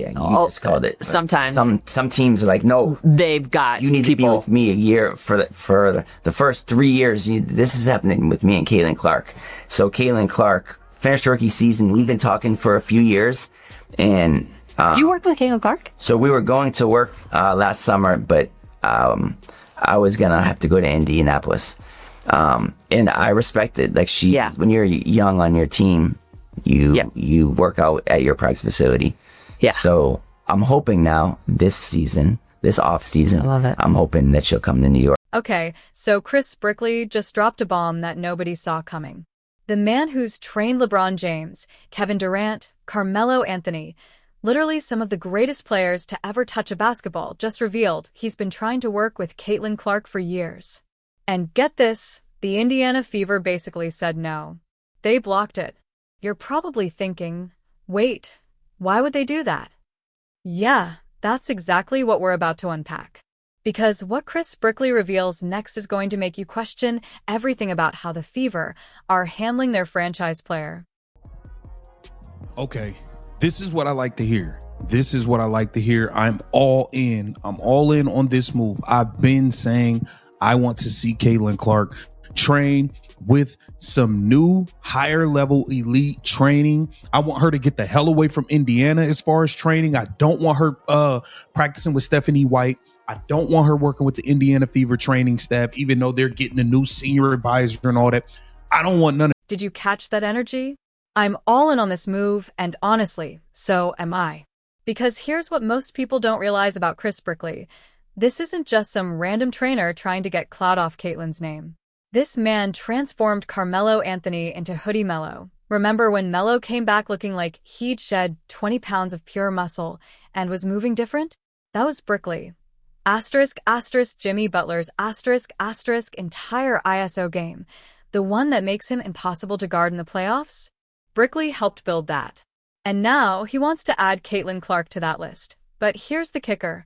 Yeah, you just called it. Sometimes some teams are like, no, they've got you need to be with me a year for the first 3 years. This is happening with me and Caitlin Clark. So Caitlin Clark finished her rookie season. We've been talking for a few years, and you worked with Caitlin Clark. So we were going to work last summer, but I was gonna have to go to Indianapolis, and I respected when you're young on your team, you work out at your practice facility. Yeah. So I'm hoping now this off season, I'm hoping that she'll come to New York. Okay, so Chris Brickley just dropped a bomb that nobody saw coming. The man who's trained LeBron James, Kevin Durant, Carmelo Anthony, literally some of the greatest players to ever touch a basketball, just revealed he's been trying to work with Caitlin Clark for years. And get this, the Indiana Fever basically said no. They blocked it. You're probably thinking, wait, why would they do that? Yeah, that's exactly what we're about to unpack. Because what Chris Brickley reveals next is going to make you question everything about how the Fever are handling their franchise player. Okay, this is what I like to hear. This is what I like to hear. I'm all in. I'm all in on this move. I've been saying I want to see Caitlin Clark train with some new higher level elite training. I want her to get the hell away from Indiana as far as training. I don't want her practicing with Stephanie White. I don't want her working with the Indiana Fever training staff, even though they're getting a new senior advisor and all that. I don't want none of. Did you catch that energy? I'm all in on this move, and honestly, so am I. Because here's what most people don't realize about Chris Brickley. This isn't just some random trainer trying to get clout off Caitlin's name. This man transformed Carmelo Anthony into Hoodie Melo. Remember when Melo came back looking like he'd shed 20 pounds of pure muscle and was moving different? That was Brickley. Asterisk, Jimmy Butler's asterisk entire ISO game. The one that makes him impossible to guard in the playoffs? Brickley helped build that. And now he wants to add Caitlin Clark to that list. But here's the kicker.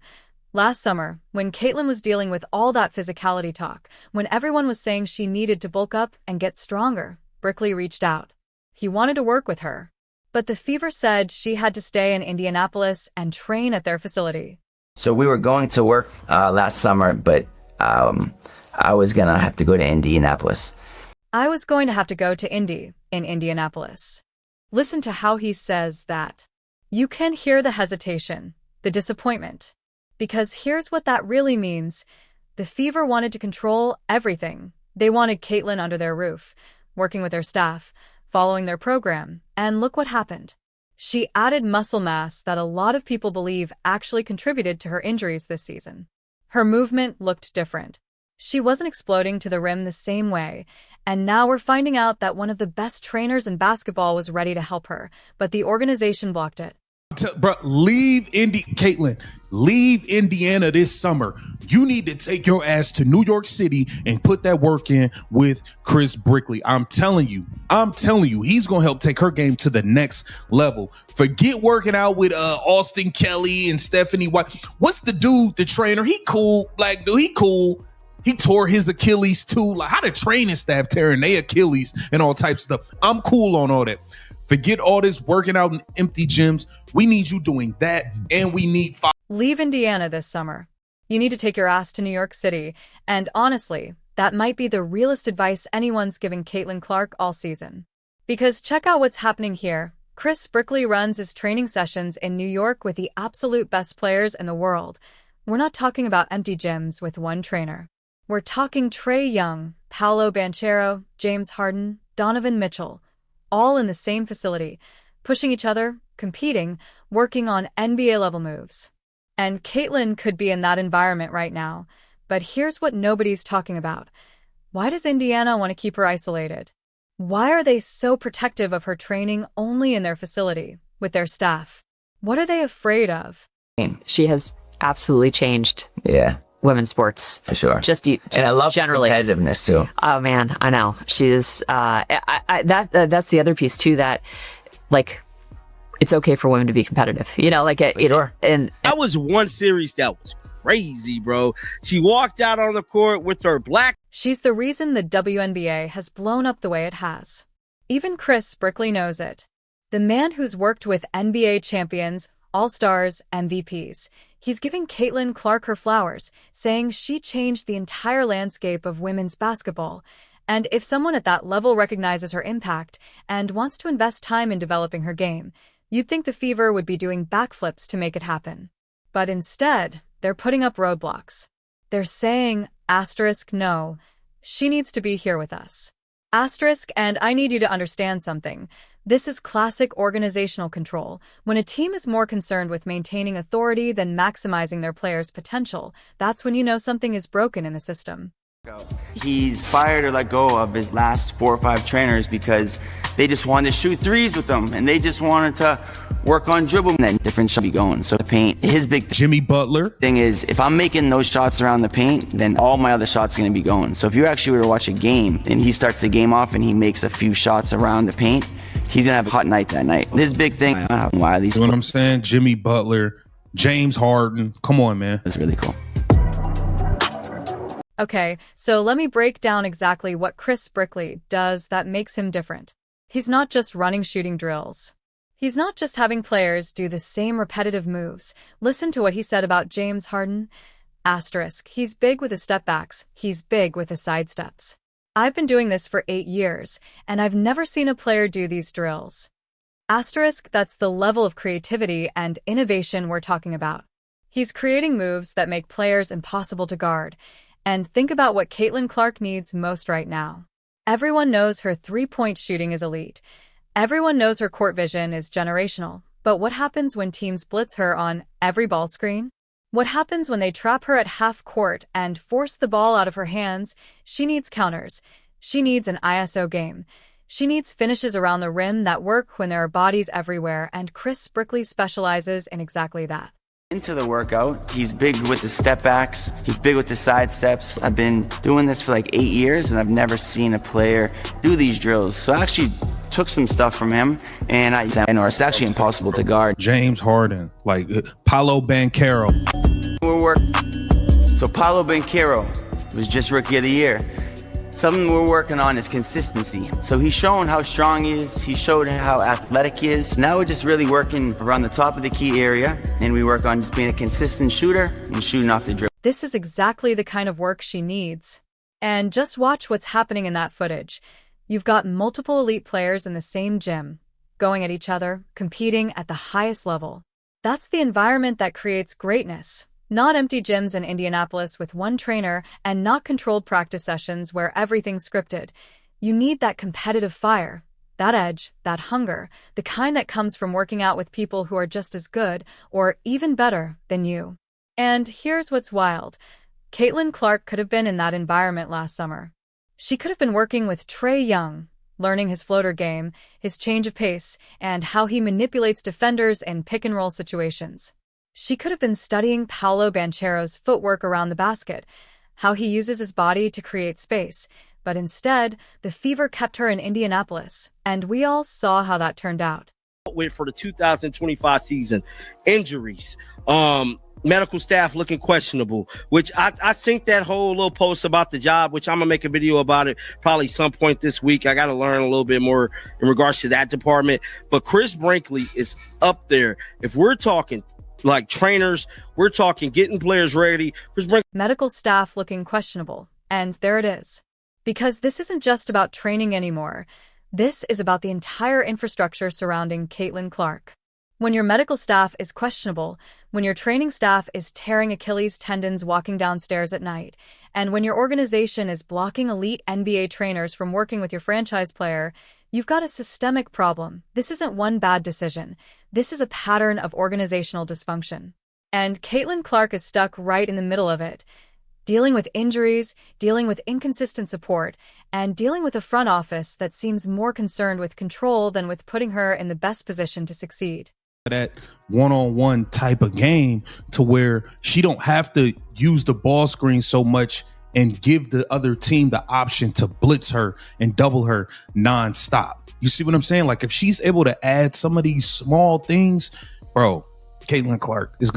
Last summer, when Caitlin was dealing with all that physicality talk, when everyone was saying she needed to bulk up and get stronger, Brickley reached out. He wanted to work with her. But the Fever said she had to stay in Indianapolis and train at their facility. So we were going to work last summer, but I was gonna have to go to Indianapolis. I was going to have to go to Indy in Indianapolis. Listen to how he says that. You can hear the hesitation, the disappointment. Because here's what that really means. The Fever wanted to control everything. They wanted Caitlin under their roof, working with their staff, following their program, and look what happened. She added muscle mass that a lot of people believe actually contributed to her injuries this season. Her movement looked different. She wasn't exploding to the rim the same way, and now we're finding out that one of the best trainers in basketball was ready to help her, but the organization blocked it. Bro, Caitlin, leave Indiana this summer. You need to take your ass to New York City and put that work in with Chris Brickley. I'm telling you, he's going to help take her game to the next level. Forget working out with Austin Kelly and Stephanie White. What's the dude, the trainer? He cool, black dude, he cool. He tore his Achilles too. Like, how the training staff tearing their Achilles and all types of stuff. I'm cool on all that. Forget all this working out in empty gyms. We need you doing that, and we need Leave Indiana this summer. You need to take your ass to New York City, and honestly, that might be the realest advice anyone's giving Caitlin Clark all season. Because check out what's happening here. Chris Brickley runs his training sessions in New York with the absolute best players in the world. We're not talking about empty gyms with one trainer. We're talking Trae Young, Paolo Banchero, James Harden, Donovan Mitchell, all in the same facility, pushing each other, competing, working on NBA-level moves. And Caitlin could be in that environment right now. But here's what nobody's talking about. Why does Indiana want to keep her isolated? Why are they so protective of her training only in their facility, with their staff? What are they afraid of? She has absolutely changed. Yeah. Women's sports for sure. Just and I love generally competitiveness too. Oh man, I know she is. That's the other piece too. That like, it's okay for women to be competitive. You know, like sure. And that was one series that was crazy, bro. She walked out on the court with her black. She's the reason the WNBA has blown up the way it has. Even Chris Brickley knows it. The man who's worked with NBA champions, All-Stars, MVPs. He's giving Caitlin Clark her flowers, saying she changed the entire landscape of women's basketball. And if someone at that level recognizes her impact and wants to invest time in developing her game, you'd think the Fever would be doing backflips to make it happen. But instead, they're putting up roadblocks. They're saying, no, she needs to be here with us. And I need you to understand something. This is classic organizational control. When a team is more concerned with maintaining authority than maximizing their players' potential, that's when you know something is broken in the system. He's fired or let go of his last 4 or 5 trainers because they just wanted to shoot threes with them and they just wanted to work on dribble and different shots be going. So the paint, his big Jimmy Butler thing is if I'm making those shots around the paint, then all my other shots are going to be going. So if you actually were to watch a game and he starts the game off and he makes a few shots around the paint, he's going to have a hot night that night. His big thing, why these, you know what I'm saying? Jimmy Butler, James Harden. Come on, man. That's really cool. Okay, so let me break down exactly what Chris Brickley does that makes him different. He's not just running shooting drills. He's not just having players do the same repetitive moves. Listen to what he said about James Harden. He's big with his step backs. He's big with his side steps. I've been doing this for 8 years, and I've never seen a player do these drills. That's the level of creativity and innovation we're talking about. He's creating moves that make players impossible to guard. And think about what Caitlin Clark needs most right now. Everyone knows her three-point shooting is elite. Everyone knows her court vision is generational. But what happens when teams blitz her on every ball screen? What happens when they trap her at half court and force the ball out of her hands? She needs counters. She needs an ISO game. She needs finishes around the rim that work when there are bodies everywhere, and Chris Brickley specializes in exactly that. Into the workout, he's big with the step backs, he's big with the side steps. I've been doing this for like 8 years and I've never seen a player do these drills. So I actually took some stuff from him and it's actually impossible to guard. James Harden, like Paolo Banchero. So Paolo Banchero was just Rookie of the Year. Something we're working on is consistency. So he's shown how strong he is. He showed how athletic he is. Now we're just really working around the top of the key area, and we work on just being a consistent shooter and shooting off the dribble. This is exactly the kind of work she needs. And just watch what's happening in that footage. You've got multiple elite players in the same gym, going at each other, competing at the highest level. That's the environment that creates greatness. Not empty gyms in Indianapolis with one trainer and not controlled practice sessions where everything's scripted. You need that competitive fire, that edge, that hunger, the kind that comes from working out with people who are just as good or even better than you. And here's what's wild. Caitlin Clark could have been in that environment last summer. She could have been working with Trae Young, learning his floater game, his change of pace, and how he manipulates defenders in pick-and-roll situations. She could have been studying Paolo Banchero's footwork around the basket, how he uses his body to create space. But instead, the Fever kept her in Indianapolis, and we all saw how that turned out. Wait for the 2025 season. Injuries. Medical staff looking questionable, which I think that whole little post about the job, which I'm going to make a video about it probably some point this week. I got to learn a little bit more in regards to that department. But Chris Brickley is up there. If we're talking like trainers, we're talking getting players ready. Medical staff looking questionable. And there it is. Because this isn't just about training anymore. This is about the entire infrastructure surrounding Caitlin Clark. When your medical staff is questionable, when your training staff is tearing Achilles tendons walking downstairs at night, and when your organization is blocking elite NBA trainers from working with your franchise player, you've got a systemic problem. This isn't one bad decision. This is a pattern of organizational dysfunction. And Caitlin Clark is stuck right in the middle of it, dealing with injuries, dealing with inconsistent support, and dealing with a front office that seems more concerned with control than with putting her in the best position to succeed. That one-on-one type of game to where she don't have to use the ball screen so much and give the other team the option to blitz her and double her nonstop. You see what I'm saying? Like if she's able to add some of these small things, bro, Caitlin Clark is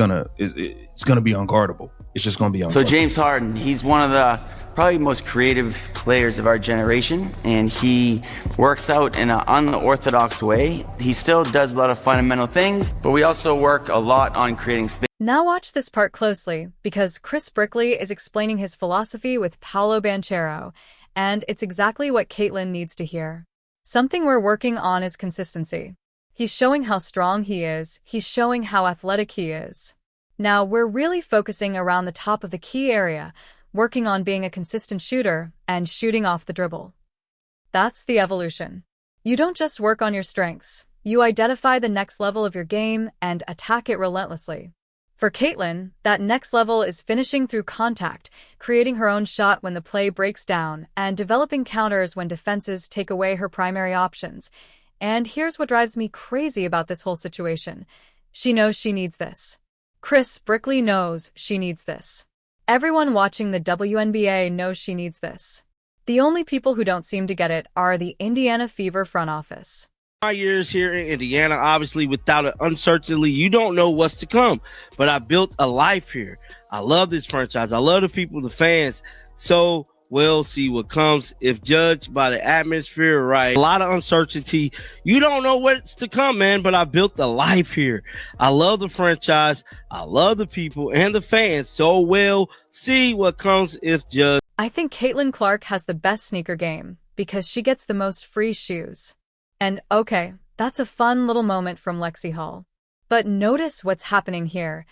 it's gonna be unguardable. It's just gonna be unguardable. So James Harden, he's one of the probably most creative players of our generation, and he works out in an unorthodox way. He still does a lot of fundamental things, but we also work a lot on creating space. Now watch this part closely, because Chris Brickley is explaining his philosophy with Paolo Banchero, and it's exactly what Caitlin needs to hear. Something we're working on is consistency. He's showing how strong he is. He's showing how athletic he is. Now, we're really focusing around the top of the key area, working on being a consistent shooter and shooting off the dribble. That's the evolution. You don't just work on your strengths. You identify the next level of your game and attack it relentlessly. For Caitlin, that next level is finishing through contact, creating her own shot when the play breaks down, and developing counters when defenses take away her primary options. And here's what drives me crazy about this whole situation. She knows she needs this. Chris Brickley knows she needs this. Everyone watching the WNBA knows she needs this. The only people who don't seem to get it are the Indiana Fever front office. My years here in Indiana, obviously without an uncertainty, you don't know what's to come. But I built a life here. I love this franchise. I love the people, the fans. So we'll see what comes. If judged by the atmosphere, right? A lot of uncertainty. You don't know what's to come, man. But I built a life here. I love the franchise. I love the people and the fans. So we'll see what comes if judged. I think Caitlin Clark has the best sneaker game because she gets the most free shoes. And okay, that's a fun little moment from Lexi Hall. But notice what's happening here.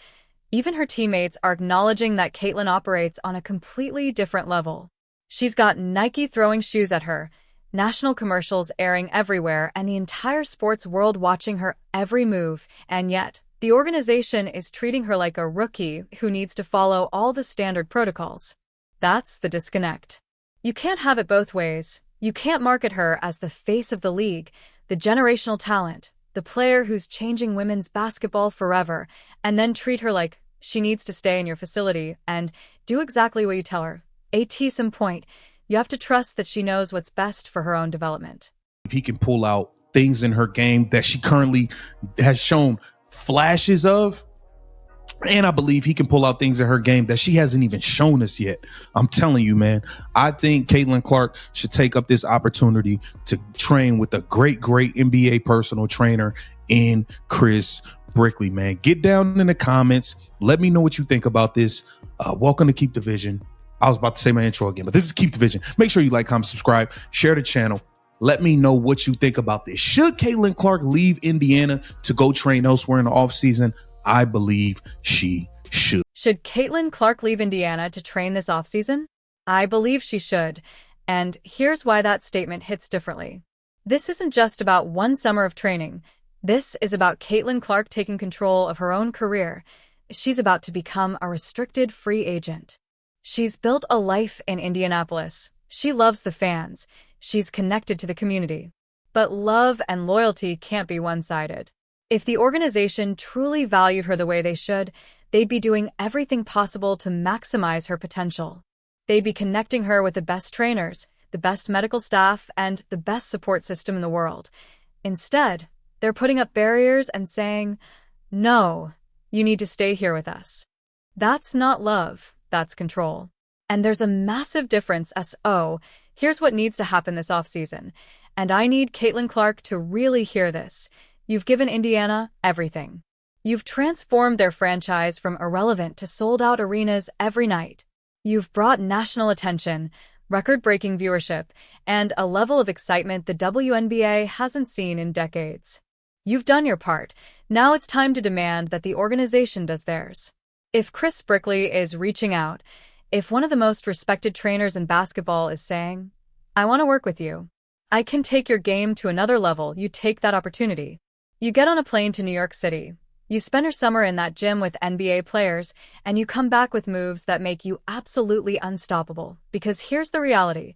Even her teammates are acknowledging that Caitlin operates on a completely different level. She's got Nike throwing shoes at her, national commercials airing everywhere, and the entire sports world watching her every move. And yet, the organization is treating her like a rookie who needs to follow all the standard protocols. That's the disconnect. You can't have it both ways. You can't market her as the face of the league, the generational talent, the player who's changing women's basketball forever, and then treat her like she needs to stay in your facility and do exactly what you tell her. Some point, you have to trust that she knows what's best for her own development. If he can pull out things in her game that she currently has shown flashes of, and I believe he can pull out things in her game that she hasn't even shown us yet. I'm telling you, man, I think Caitlin Clark should take up this opportunity to train with a great NBA personal trainer in Chris Brickley, man. Get down in the comments. Let me know what you think about this. Welcome to Keep the Vision. I was about to say my intro again, but this is Keep the Vision. Make sure you like, comment, subscribe, share the channel. Let me know what you think about this. Should Caitlin Clark leave Indiana to go train elsewhere in the offseason? I believe she should. Should Caitlin Clark leave Indiana to train this offseason? I believe she should. And here's why that statement hits differently. This isn't just about one summer of training. This is about Caitlin Clark taking control of her own career. She's about to become a restricted free agent. She's built a life in Indianapolis. She loves the fans. She's connected to the community. But love and loyalty can't be one-sided. If the organization truly valued her the way they should, they'd be doing everything possible to maximize her potential. They'd be connecting her with the best trainers, the best medical staff, and the best support system in the world. Instead, they're putting up barriers and saying, "No, you need to stay here with us." That's not love, that's control. And there's a massive difference. Here's what needs to happen this offseason. And I need Caitlin Clark to really hear this. You've given Indiana everything. You've transformed their franchise from irrelevant to sold-out arenas every night. You've brought national attention, record-breaking viewership, and a level of excitement the WNBA hasn't seen in decades. You've done your part. Now it's time to demand that the organization does theirs. If Chris Brickley is reaching out, if one of the most respected trainers in basketball is saying, "I want to work with you. I can take your game to another level," you take that opportunity. You get on a plane to New York City. You spend your summer in that gym with NBA players, and you come back with moves that make you absolutely unstoppable. Because here's the reality.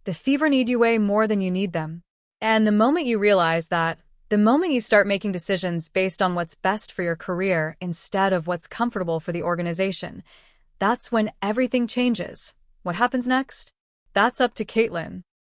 The Fever need you way more than you need them. And the moment you realize that, the moment you start making decisions based on what's best for your career instead of what's comfortable for the organization, that's when everything changes. What happens next? That's up to Caitlin.